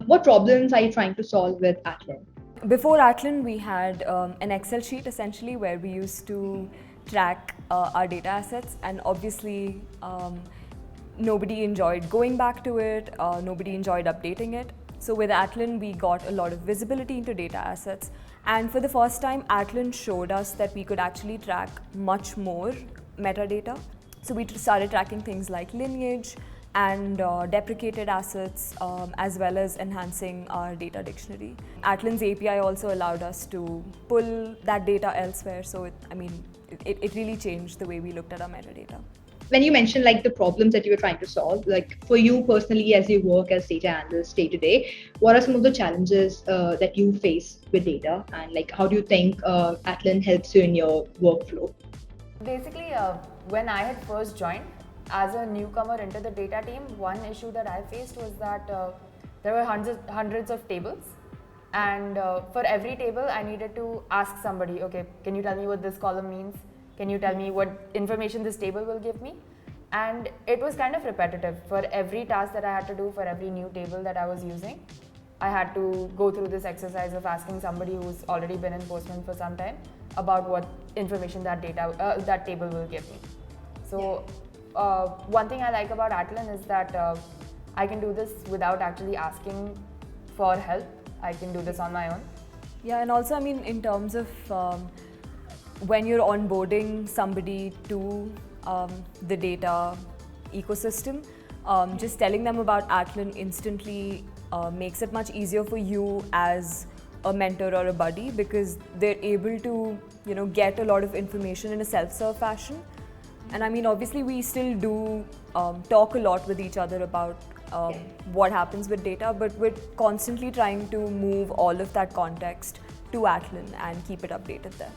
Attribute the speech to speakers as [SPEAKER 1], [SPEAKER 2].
[SPEAKER 1] What problems are you trying to solve with Atlan?
[SPEAKER 2] Before Atlan, we had an Excel sheet essentially where we used to track our data assets, and obviously nobody enjoyed going back to it, nobody enjoyed updating it. So with Atlan, we got a lot of visibility into data assets, and for the first time, Atlan showed us that we could actually track much more metadata. So we started tracking things like lineage and deprecated assets, as well as enhancing our data dictionary. Atlan's API also allowed us to pull that data elsewhere. So it really changed the way we looked at our metadata.
[SPEAKER 1] When you mentioned like the problems that you were trying to solve, like for you personally as you work as data analyst day to day, what are some of the challenges that you face with data, and like how do you think Atlan helps you in your workflow?
[SPEAKER 3] Basically, when I had first joined as a newcomer into the data team, one issue that I faced was that there were hundreds of tables, and for every table I needed to ask somebody, okay, can you tell me what this column means? Can you tell me what information this table will give me? And it was kind of repetitive. For every task that I had to do, for every new table that I was using, I had to go through this exercise of asking somebody who's already been in Postman for some time about what information that table will give me. So one thing I like about Atlan is that I can do this without actually asking for help. I can do this on my own.
[SPEAKER 2] Yeah, and also, in terms of when you're onboarding somebody to the data ecosystem, just telling them about Atlan instantly makes it much easier for you as a mentor or a buddy, because they're able to get a lot of information in a self-serve fashion. And obviously we still do talk a lot with each other about what happens with data, but we're constantly trying to move all of that context to Atlan and keep it updated there.